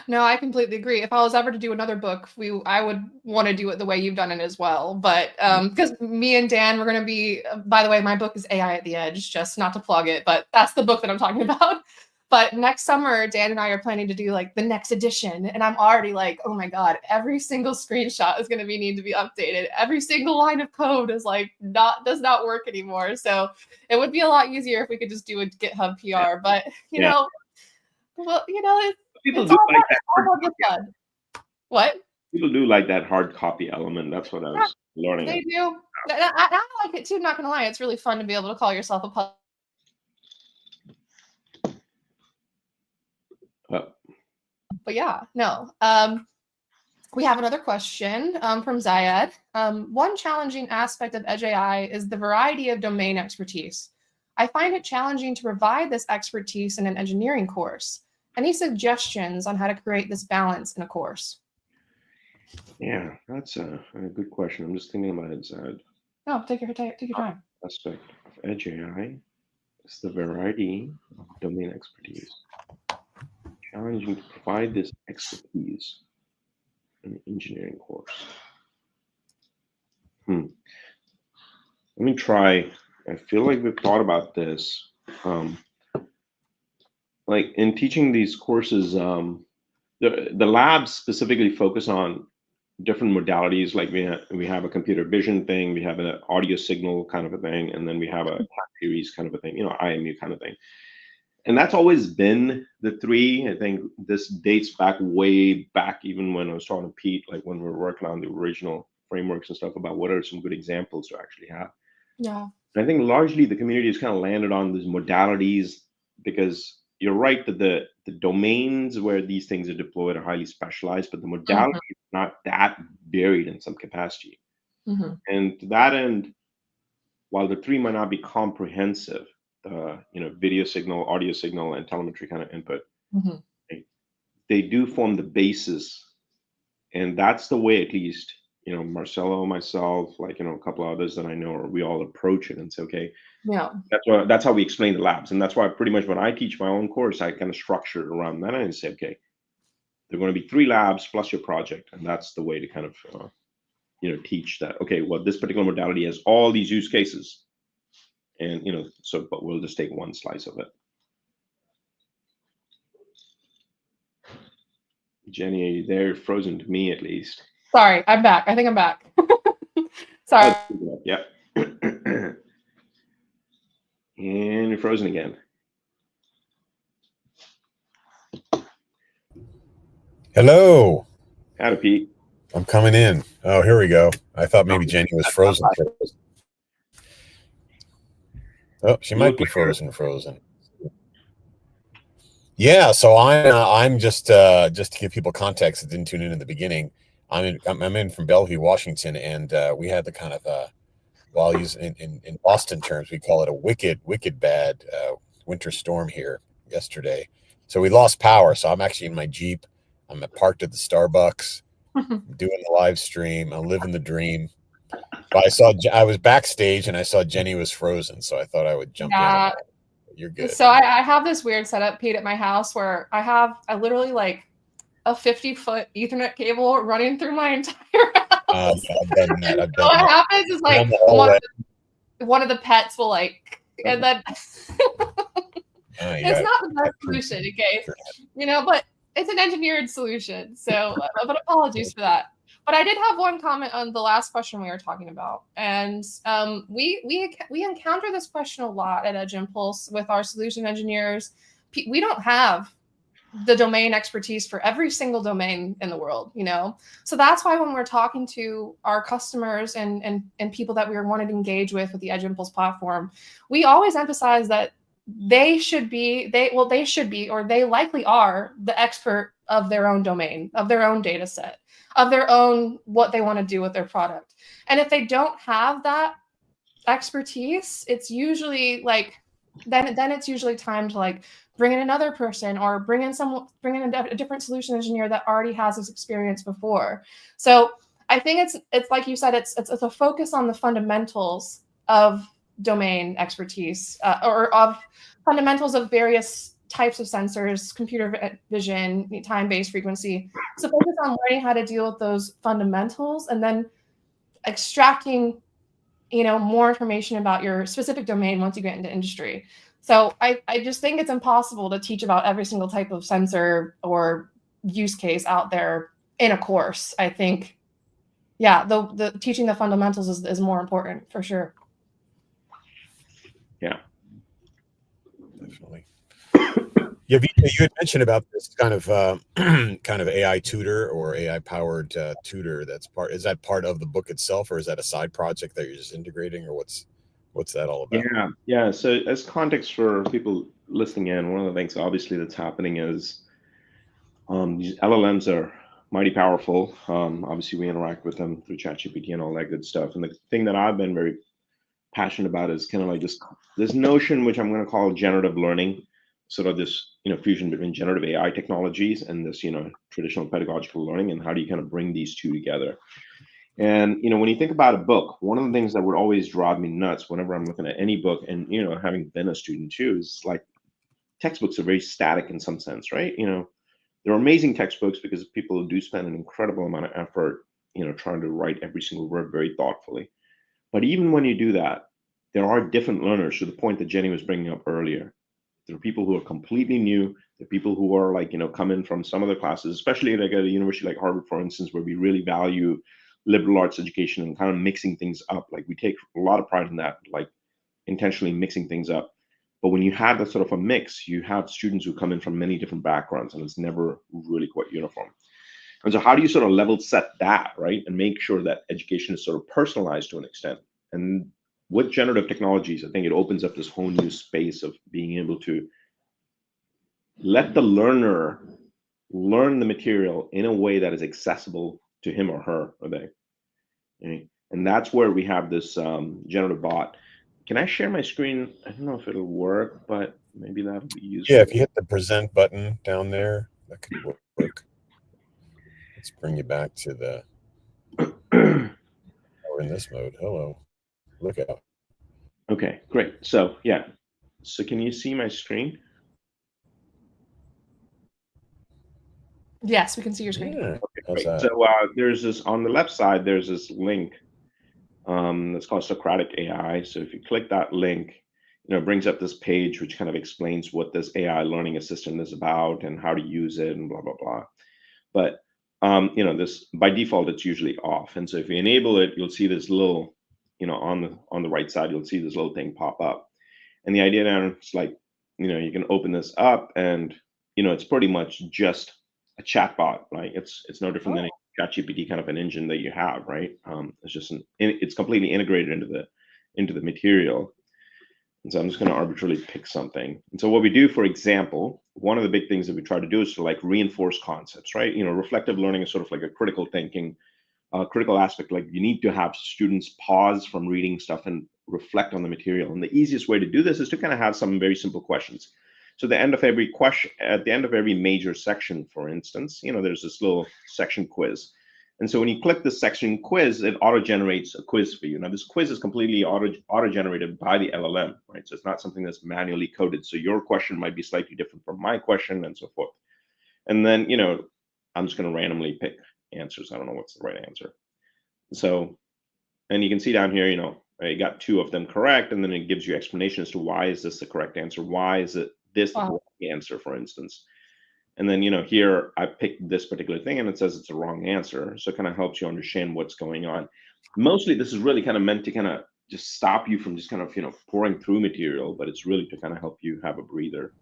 No, I completely agree. If I was ever to do another book, I would want to do it the way you've done it as well. But because me and Dan, we're going to be, by the way, my book is AI at the Edge, just not to plug it, but that's the book that I'm talking about. But next summer, Dan and I are planning to do like the next edition. And I'm already like, oh my God, every single screenshot is going to need to be updated. Every single line of code is like does not work anymore. So it would be a lot easier if we could just do a GitHub PR. But, well, people it's do all like about that. fun. What? People do like that hard copy element. That's what I was learning. They do. I like it too, not going to lie. It's really fun to be able to call yourself a public. But yeah, no. We have another question from Zayed. One challenging aspect of Edge AI is the variety of domain expertise. I find it challenging to provide this expertise in an engineering course. Any suggestions on how to create this balance in a course? Yeah, that's a good question. I'm just thinking about it, Zayed. No, take your time. Aspect of Edge AI is the variety of domain expertise. Challenging to provide this expertise in an engineering course. Let me try. I feel like we've thought about this. Like in teaching these courses, the labs specifically focus on different modalities. Like we have a computer vision thing, we have an audio signal kind of a thing, and then we have a time series kind of a thing, IMU kind of thing. And that's always been the three. I think this dates way back, even when I was talking to Pete, like when we were working on the original frameworks and stuff about what are some good examples to actually have. Yeah. And I think largely the community has kind of landed on these modalities because you're right that the domains where these things are deployed are highly specialized, but the modality is not that varied in some capacity. And to that end, while the three might not be comprehensive, video signal, audio signal, and telemetry kind of input, they do form the basis, and that's the way at least Marcelo, myself, like a couple of others that I know, or we all approach it and say, okay, Yeah. That's how we explain the labs, and that's why pretty much when I teach my own course, I kind of structure it around that and say, okay, there are going to be 3 labs plus your project, and that's the way to kind of teach that. Okay, well, this particular modality has all these use cases, and but we'll just take one slice of it. Jenny, are you there? You're frozen to me, at least. Sorry, I'm back. I think I'm back. Sorry. Yep. And you're frozen again. Hello. Howdy, Pete. I'm coming in. Oh, here we go. I thought maybe Jenny was frozen. Oh, she might be frozen. Yeah, so I'm just to give people context that didn't tune in the beginning. I'm in from Bellevue, Washington, and we had the kind of well, I'll use in Boston terms, we call it a wicked bad winter storm here yesterday. So we lost power. So I'm actually in my Jeep. I'm parked at the Starbucks, doing the live stream. I'm living the dream. But I was backstage and I saw Jenny was frozen, so I thought I would jump in. You're good. So I have this weird setup, Pete, at my house where I literally like a 50-foot Ethernet cable running through my entire house. I've done that. So what happens is like one of the pets will like, and then it's not the best solution, okay? But it's an engineered solution. So, but apologies for that. But I did have one comment on the last question we were talking about, and we encounter this question a lot at Edge Impulse with our solution engineers. We don't have the domain expertise for every single domain in the world, So that's why when we're talking to our customers and people that we are wanting to engage with the Edge Impulse platform, we always emphasize that they should be, or they likely are the expert of their own domain, of their own data set, of their own, what they want to do with their product. And if they don't have that expertise, it's usually like, then it's usually time to like bring in another person or bring in a different solution engineer that already has this experience before. So I think it's like you said, it's a focus on the fundamentals of domain expertise or of fundamentals of various types of sensors, computer vision, time-based frequency. So focus on learning how to deal with those fundamentals and then extracting, more information about your specific domain once you get into industry. So I just think it's impossible to teach about every single type of sensor or use case out there in a course. I think, yeah, the teaching the fundamentals is more important for sure. Yeah. Definitely. Yeah, you had mentioned about this kind of AI tutor or AI powered tutor. Is that part of the book itself, or is that a side project that you're just integrating, or what's that all about? Yeah. So as context for people listening in, one of the things obviously that's happening is these LLMs are mighty powerful. Obviously, we interact with them through ChatGPT and all that good stuff. And the thing that I've been very passionate about is kind of like this notion, which I'm going to call generative learning, sort of this fusion between generative AI technologies and this traditional pedagogical learning, and how do you kind of bring these two together. And when you think about a book, one of the things that would always drive me nuts whenever I'm looking at any book, and having been a student too, is like textbooks are very static in some sense, right? They're amazing textbooks because people do spend an incredible amount of effort trying to write every single word very thoughtfully. But even when you do that, there are different learners, to the point that Jenny was bringing up earlier. There are people who are completely new. There are people who are like, come in from some other classes, especially like at a university like Harvard, for instance, where we really value liberal arts education and kind of mixing things up. Like we take a lot of pride in that, like intentionally mixing things up. But when you have that sort of a mix, you have students who come in from many different backgrounds, and it's never really quite uniform. And so how do you sort of level set that, right? And make sure that education is sort of personalized to an extent. And with generative technologies, I think it opens up this whole new space of being able to let the learner learn the material in a way that is accessible to him or her or they. Okay? And that's where we have this generative bot. Can I share my screen? I don't know if it'll work, but maybe that'll be useful. Yeah, if you hit the present button down there, that could work. Let's bring you back to the. We're in this mode. Hello, look out. Okay, great. So yeah, so can you see my screen? Yes, we can see your screen. Yeah. Okay, How's great. that? So there's this on the left side. There's this link that's called Socratic AI. So if you click that link, it brings up this page which kind of explains what this AI learning assistant is about and how to use it and blah blah blah. But this by default it's usually off, and so if you enable it, you'll see this little, on the right side, you'll see this little thing pop up. And the idea now is like, you can open this up, and it's pretty much just a chatbot, right? It's no different than a ChatGPT kind of an engine that you have, right? It's just it's completely integrated into the material. And so I'm just going to arbitrarily pick something. And so what we do, for example, one of the big things that we try to do is to like reinforce concepts, right? Reflective learning is sort of like a critical thinking, critical aspect. Like you need to have students pause from reading stuff and reflect on the material. And the easiest way to do this is to kind of have some very simple questions. So at the end of every major section, for instance, there's this little section quiz. And so when you click the section quiz, it auto-generates a quiz for you. Now, this quiz is completely auto-generated by the LLM, right? So it's not something that's manually coded. So your question might be slightly different from my question and so forth. And then, I'm just going to randomly pick answers. I don't know what's the right answer. So, and you can see down here, I got 2 of them correct. And then it gives you explanation as to why is this the correct answer? Why is it this the wrong answer, for instance? And then, here I picked this particular thing and it says it's a wrong answer. So it kind of helps you understand what's going on. Mostly this is really kind of meant to kind of just stop you from just kind of, pouring through material, but it's really to kind of help you have a breather.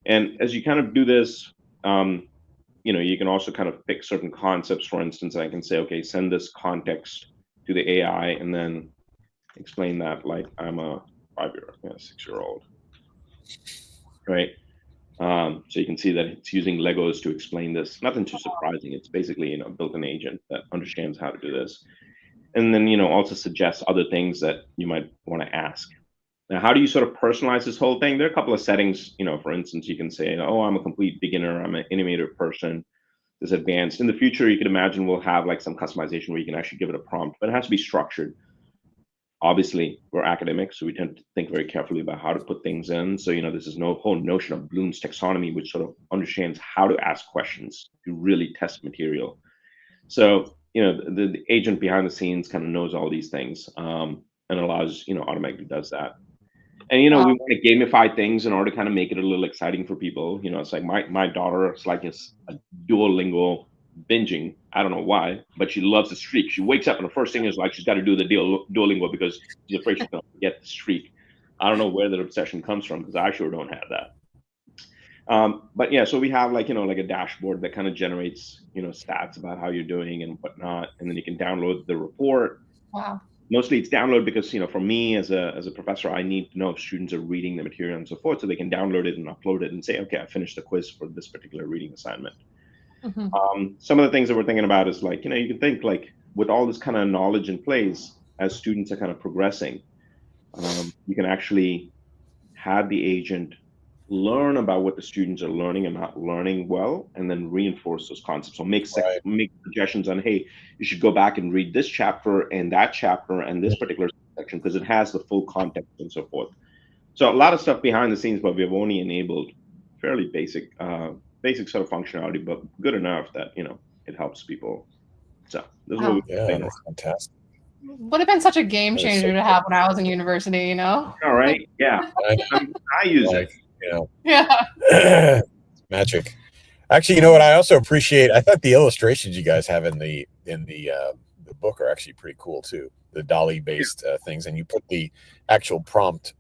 And as you kind of do this, you can also kind of pick certain concepts. For instance, I can say, okay, send this context to the AI and then explain that like I'm a 6-year-old, right? So you can see that it's using Legos to explain this. Nothing too surprising. It's basically, built an agent that understands how to do this. And then, also suggest other things that you might want to ask. Now, how do you sort of personalize this whole thing? There are a couple of settings, for instance, you can say, oh, I'm a complete beginner. I'm an innovative person. This advanced. In the future, you could imagine we'll have like some customization where you can actually give it a prompt, but it has to be structured. Obviously, we're academics, so we tend to think very carefully about how to put things in. So, this is no whole notion of Bloom's taxonomy, which sort of understands how to ask questions to really test material. So, the agent behind the scenes kind of knows all these things and allows, automatically does that. And, we want to gamify things in order to kind of make it a little exciting for people. It's like my daughter is like a Duolingo binging. I don't know why, but she loves the streak. She wakes up and the first thing is like she's got to do the Duolingo because she's afraid she's going to forget the streak. I don't know where that obsession comes from because I sure don't have that. But yeah, so we have like a dashboard that kind of generates stats about how you're doing and whatnot, and then you can download the report. Wow. Mostly it's download because for me as a professor, I need to know if students are reading the material and so forth, so they can download it and upload it and say, okay, I finished the quiz for this particular reading assignment. Mm-hmm. Some of the things that we're thinking about is like, you can think like with all this kind of knowledge in place, as students are kind of progressing, you can actually have the agent learn about what the students are learning and not learning well, and then reinforce those concepts. So make suggestions on, hey, you should go back and read this chapter and that chapter and this particular section because it has the full context and so forth. So a lot of stuff behind the scenes, but we've only enabled fairly basic sort of functionality, but good enough that it helps people. So this is what we've been that's fantastic. Would have been such a game changer to have when I was in university, All right, yeah, I use it. Yeah. Magic. Actually, what I also appreciate, I thought the illustrations you guys have in the book are actually pretty cool too. The DALL-E based things, and you put the actual prompt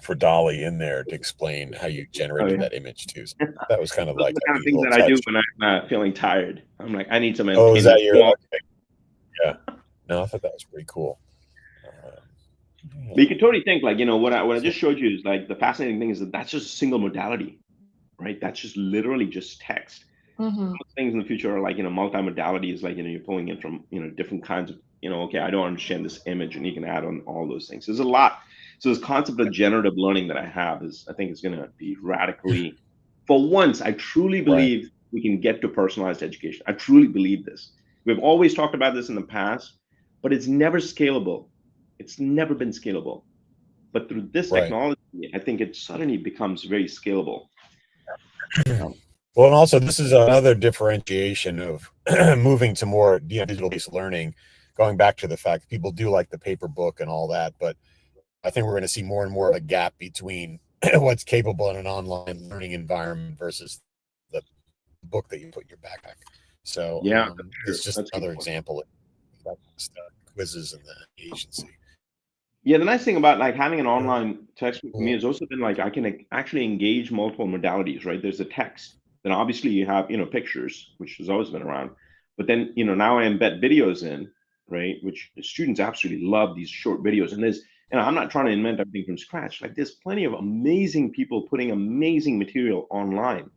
for DALL-E in there to explain how you generated that image too. So that was kind of like the kind of things that I do when I'm feeling tired. I'm like, I need some. Oh, is that your? Okay. Yeah. No, I thought that was pretty cool. But you can totally think like, what I just showed you is like the fascinating thing is that that's just a single modality, right? That's just literally just text. Mm-hmm. Things in the future are like, multimodality is like, you're pulling in from, different kinds of, okay, I don't understand this image, and you can add on all those things. There's a lot. So this concept of generative learning that I think is going to be radically, for once, I truly believe we can get to personalized education. I truly believe this. We've always talked about this in the past, but it's never scalable. It's never been scalable. But through this technology, I think it suddenly becomes very scalable. Well, and also this is another differentiation of moving to more digital-based learning, going back to the fact that people do like the paper book and all that, but I think we're going to see more and more of a gap between what's capable in an online learning environment versus the book that you put in your backpack. So it's just another example of quizzes and the agency. Yeah, the nice thing about like having an online textbook for me has also been like I can actually engage multiple modalities, right? There's the text, then obviously you have pictures, which has always been around, but then now I embed videos in, right? Which students absolutely love these short videos, and I'm not trying to invent everything from scratch. Like there's plenty of amazing people putting amazing material online,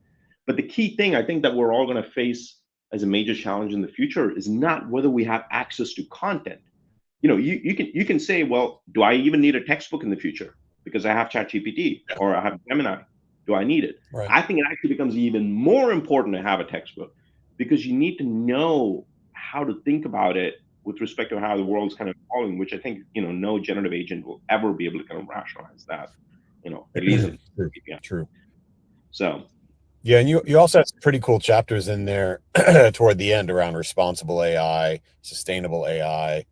but the key thing I think that we're all going to face as a major challenge in the future is not whether we have access to content. You can say, well, do I even need a textbook in the future because I have ChatGPT or I have Gemini? Do I need it? Right. I think it actually becomes even more important to have a textbook because you need to know how to think about it with respect to how the world's kind of evolving, which I think no generative agent will ever be able to kind of rationalize that. At least True. So. Yeah, and you also have some pretty cool chapters in there toward the end around responsible AI, sustainable AI.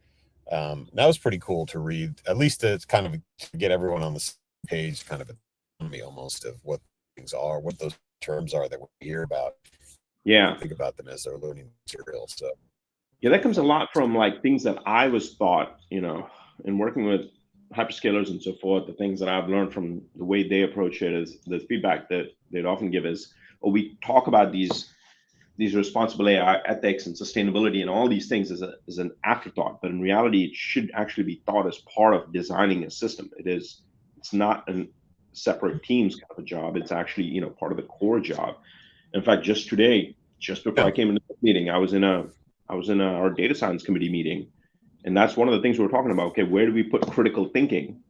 That was pretty cool to read, at least to kind of get everyone on the same page, kind of me almost of what things are, what those terms are that we hear about. Yeah, think about them as their learning material. So yeah, that comes a lot from like things that I was taught, in working with hyperscalers and so forth. The things that I've learned from the way they approach it is the feedback that they'd often give is, "Oh, we talk about these responsible AI ethics and sustainability and all these things as an afterthought, but in reality, it should actually be thought as part of designing a system. It's not a separate teams kind of a job. It's actually part of the core job. In fact, just today, just before I came into the meeting, I was in our data science committee meeting, and that's one of the things we were talking about. Okay, where do we put critical thinking?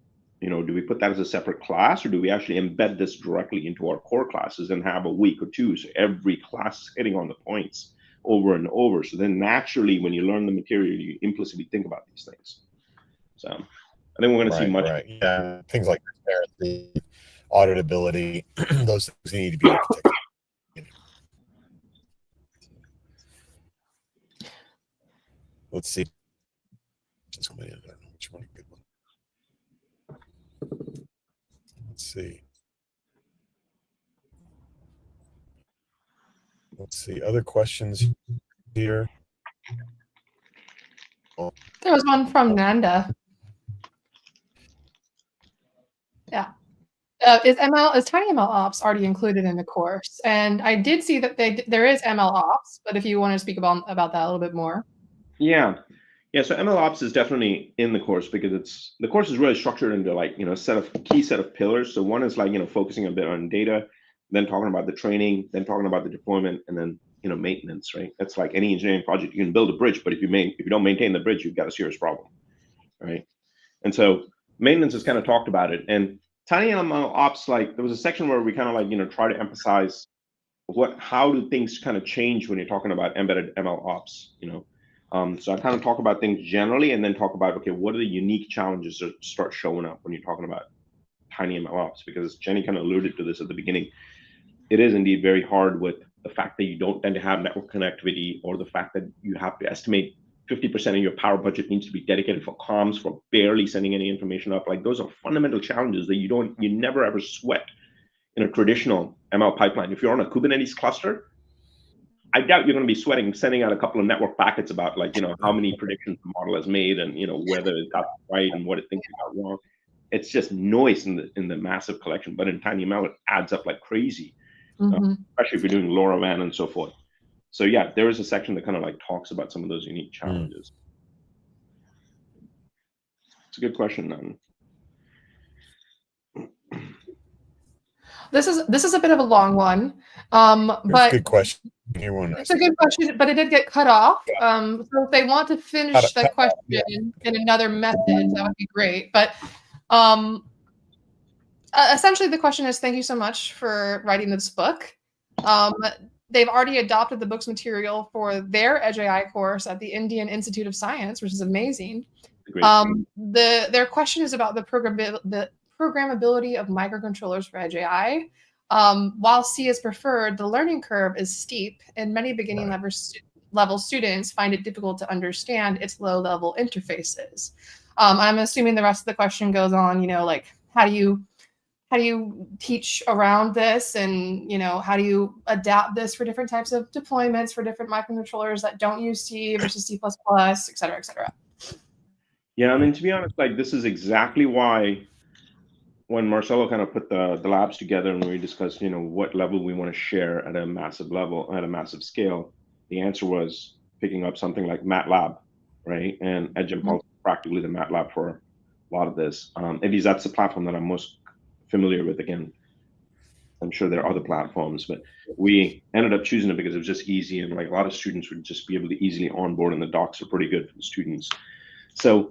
Do we put that as a separate class, or do we actually embed this directly into our core classes and have a week or two so every class is hitting on the points over and over? So then naturally, when you learn the material, you implicitly think about these things. So I think we're going to see much. Right. Yeah, things like transparency, auditability, those things need to be architected. Let's see. I don't know which one. Good one. Let's see. Other questions here? There was one from Nanda. Yeah. Is TinyML Ops already included in the course? And I did see that there is ML Ops, but if you want to speak about that a little bit more. Yeah. So ML Ops is definitely in the course because the course is really structured into like a key set of pillars. So one is like focusing a bit on data, then talking about the training, then talking about the deployment, and then maintenance. Right? That's like any engineering project. You can build a bridge, but if you don't maintain the bridge, you've got a serious problem. Right? And so maintenance is kind of talked about it. And TinyML Ops, like there was a section where we kind of like try to emphasize how do things kind of change when you're talking about embedded ML Ops. So I kind of talk about things generally and then talk about, okay, what are the unique challenges that start showing up when you're talking about TinyML Ops? Because Jenny kind of alluded to this at the beginning. It is indeed very hard with the fact that you don't tend to have network connectivity, or the fact that you have to estimate 50% of your power budget needs to be dedicated for comms, for barely sending any information up. Like those are fundamental challenges that you never ever sweat in a traditional ML pipeline. If you're on a Kubernetes cluster, I doubt you're going to be sending out a couple of network packets about like, how many predictions the model has made and, whether it got right and what it thinks it got wrong. It's just noise in the massive collection. But in TinyML, it adds up like crazy, especially if you're doing LoRaWAN and so forth. So yeah, there is a section that kind of like talks about some of those unique challenges. It's a good question, this is a bit of a long one, It's but a good question. it's a good question, but it did get cut off. So if they want to finish the question in another method, that would be great. But essentially, the question is, thank you so much for writing this book. They've already adopted the book's material for their Edge AI course at the Indian Institute of Science, which is amazing. Their question is about the programmability of microcontrollers for Edge AI. While C is preferred, the learning curve is steep, and many beginning level students find it difficult to understand its low-level interfaces. I'm assuming the rest of the question goes on, like how do you teach around this, and how do you adapt this for different types of deployments for different microcontrollers that don't use C versus C++, et cetera, et cetera. Yeah, I mean, to be honest, like this is exactly why when Marcelo kind of put the labs together and we discussed, what level we want to share at a massive level, at a massive scale, the answer was picking up something like MATLAB, right? And Edge Impulse is practically the MATLAB for a lot of this. At least that's the platform that I'm most familiar with. Again, I'm sure there are other platforms, but we ended up choosing it because it was just easy, and like a lot of students would just be able to easily onboard, and the docs are pretty good for the students. So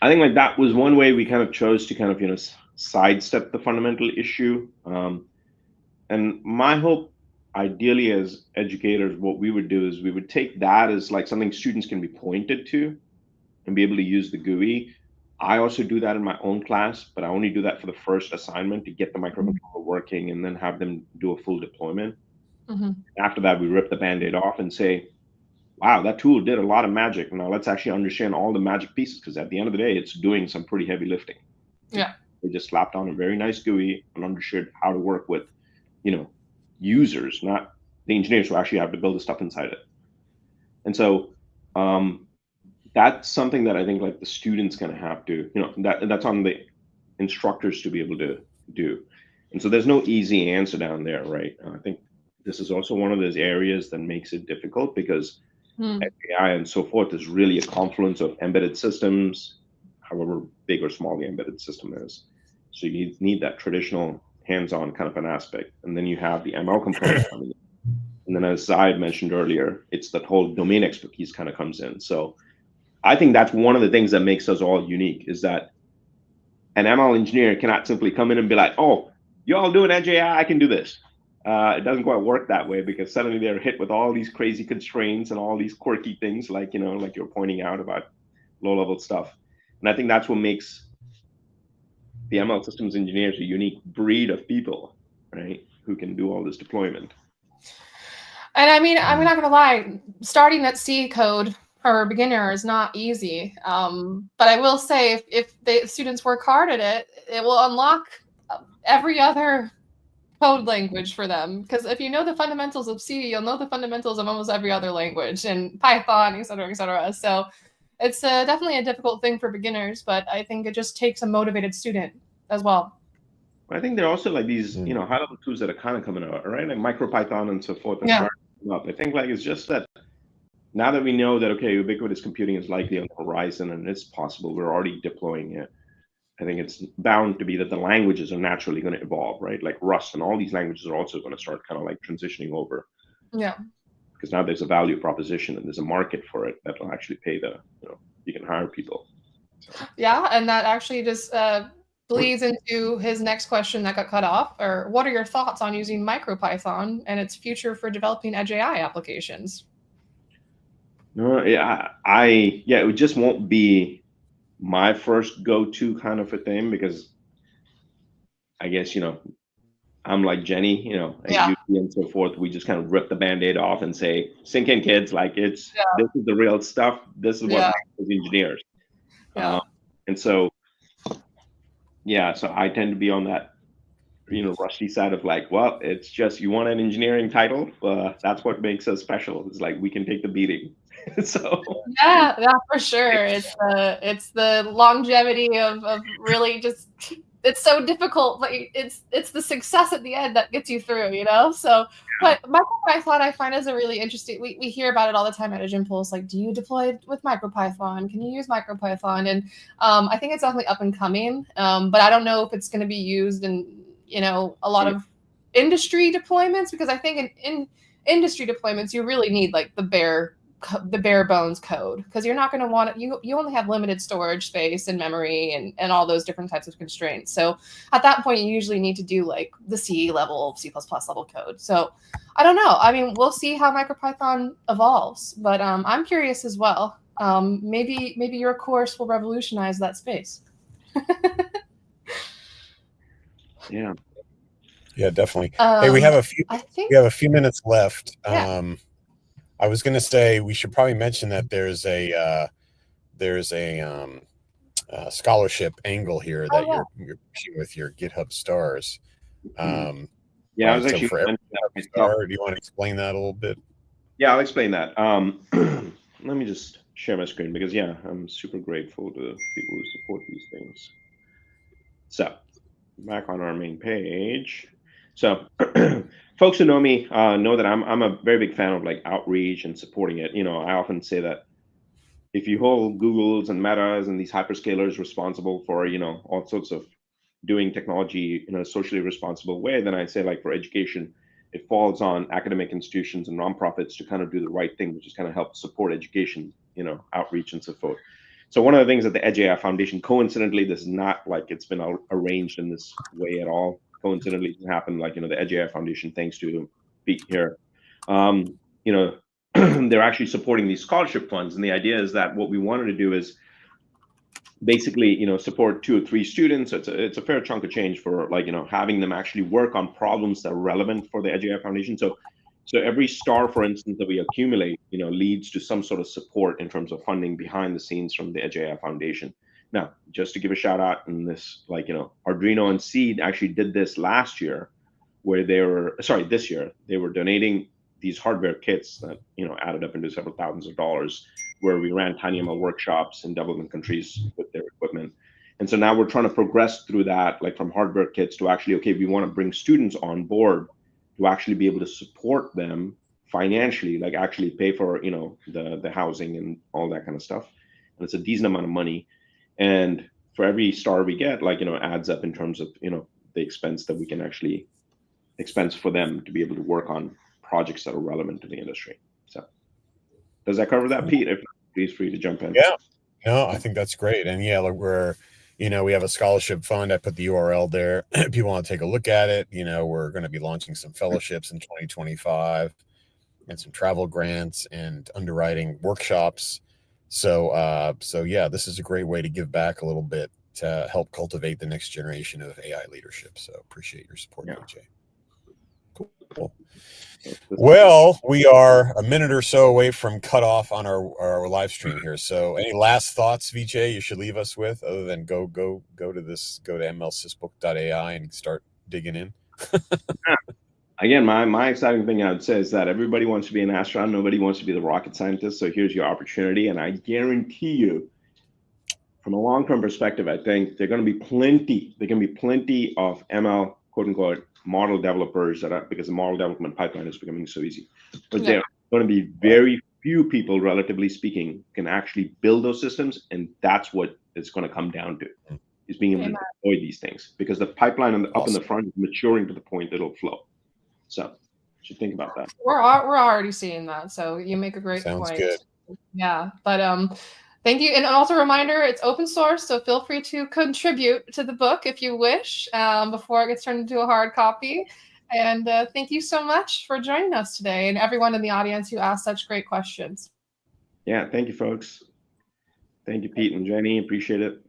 I think like that was one way we kind of chose to kind of sidestep the fundamental issue. And my hope, ideally, as educators, what we would do is we would take that as like something students can be pointed to and be able to use the GUI. I also do that in my own class, but I only do that for the first assignment to get the microcontroller working and then have them do a full deployment. After that, we rip the Band-Aid off and say, wow, that tool did a lot of magic. Now let's actually understand all the magic pieces, because at the end of the day, it's doing some pretty heavy lifting. Yeah. They just slapped on a very nice GUI and understood how to work with, users, not the engineers who actually have to build the stuff inside it. And so that's something that I think like the students gonna have to, that's on the instructors to be able to do. And so there's no easy answer down there, right? I think this is also one of those areas that makes it difficult, because AI and so forth is really a confluence of embedded systems, however big or small the embedded system is. So you need that traditional hands-on kind of an aspect. And then you have the ML component coming in. And then as I had mentioned earlier, it's that whole domain expertise kind of comes in. So I think that's one of the things that makes us all unique, is that an ML engineer cannot simply come in and be like, oh, you all doing Edge AI, I can do this. It doesn't quite work that way, because suddenly they're hit with all these crazy constraints and all these quirky things, like, like you're pointing out about low-level stuff. And I think that's what makes the ML systems engineers a unique breed of people, right, who can do all this deployment. And I mean, I'm not going to lie, starting at C code for a beginner is not easy. But I will say, if the students work hard at it, it will unlock every other code language for them. Because if you know the fundamentals of C, you'll know the fundamentals of almost every other language, and Python, et cetera, et cetera. So it's definitely a difficult thing for beginners, but I think it just takes a motivated student as well. I think there are also like these, high-level tools that are kind of coming out, right? Like Micropython and so forth. Yeah. Up. I think like it's just that now that we know that, okay, ubiquitous computing is likely on the horizon and it's possible, we're already deploying it. I think it's bound to be that the languages are naturally going to evolve, right? Like Rust and all these languages are also going to start kind of like transitioning over. Yeah. Because now there's a value proposition and there's a market for it that will actually pay the, you can hire people. So. Yeah, and that actually just bleeds into his next question that got cut off. Or what are your thoughts on using Micropython and its future for developing Edge AI applications? It just won't be my first go-to kind of a thing, because I guess, I'm like Jenny, and so forth. We just kind of rip the Band-Aid off and say, sink in, kids, like this is the real stuff. This is what happens with engineers. And so, so I tend to be on that, rusty side of like, well, it's just, you want an engineering title? That's what makes us special. It's like, we can take the beating. So yeah, for sure. It's the longevity of really just, it's so difficult, but it's the success at the end that gets you through, So, but Micropython I find is a really interesting. We hear about it all the time at Edge Impulse. Like, do you deploy with Micropython? Can you use Micropython? And I think it's definitely up and coming. But I don't know if it's going to be used in a lot of industry deployments, because I think in industry deployments you really need like the bare bones code, because you're not going to want it. You only have limited storage space and memory and all those different types of constraints. So at that point, you usually need to do like the C level, C++ level code. So I don't know. I mean, we'll see how Micropython evolves, but I'm curious as well. Maybe your course will revolutionize that space. Yeah. Yeah, definitely. Hey, we have a few minutes left. Yeah. I was going to say we should probably mention that there's a scholarship angle here that you're pushing with your GitHub stars. Yeah, right? I was actually for every star, do you want to explain that a little bit? Yeah, I'll explain that. Let me just share my screen, because yeah, I'm super grateful to people who support these things. So back on our main page. So folks who know me know that I'm a very big fan of like outreach and supporting it. I often say that if you hold Googles and Metas and these hyperscalers responsible for all sorts of doing technology in a socially responsible way, then I say, like, for education, it falls on academic institutions and nonprofits to kind of do the right thing, which is kind of help support education, outreach and so forth. So one of the things that the Edge AI Foundation, coincidentally, this is not like it's been arranged in this way at all. Coincidentally, it happened, like, the Edge AI Foundation, thanks to Pete here, they're actually supporting these scholarship funds. And the idea is that what we wanted to do is basically, support 2 or 3 students. It's a fair chunk of change for, like, having them actually work on problems that are relevant for the Edge AI Foundation. So every star, for instance, that we accumulate, leads to some sort of support in terms of funding behind the scenes from the Edge AI Foundation. Now, just to give a shout out in this, like, Arduino and Seed actually did this last year, where this year, they were donating these hardware kits that, added up into several thousands of dollars, where we ran TinyML workshops in development countries with their equipment. And so now we're trying to progress through that, like from hardware kits to actually, okay, we want to bring students on board to actually be able to support them financially, like actually pay for, the housing and all that kind of stuff. And it's a decent amount of money. And for every star we get, like, adds up in terms of, the expense that we can actually expense for them to be able to work on projects that are relevant to the industry. So does that cover that, Pete? If not, please free to jump in. Yeah, no, I think that's great. And yeah, like we have a scholarship fund. I put the URL there. If you want to take a look at it, we're going to be launching some fellowships in 2025 and some travel grants and underwriting workshops. So yeah, this is a great way to give back a little bit to help cultivate the next generation of AI leadership. So appreciate your support, Vijay. Cool. Well, we are a minute or so away from cutoff on our live stream here. So any last thoughts, Vijay, you should leave us with, other than go to MLSysBook.AI and start digging in? Again, my exciting thing I would say is that everybody wants to be an astronaut. Nobody wants to be the rocket scientist. So here's your opportunity. And I guarantee you, from a long-term perspective, I think there can be plenty of ML, quote unquote, model developers because the model development pipeline is becoming so easy. But there are going to be very few people, relatively speaking, can actually build those systems. And that's what it's going to come down to, is being able to deploy these things, because the pipeline up in the front is maturing to the point that it'll flow. So you should think about that. We're already seeing that. So you make a great point. Sounds good. Yeah, but thank you. And also a reminder, it's open source, so feel free to contribute to the book if you wish, before it gets turned into a hard copy. And thank you so much for joining us today, and everyone in the audience who asked such great questions. Yeah, thank you, folks. Thank you, Pete and Jenny. Appreciate it.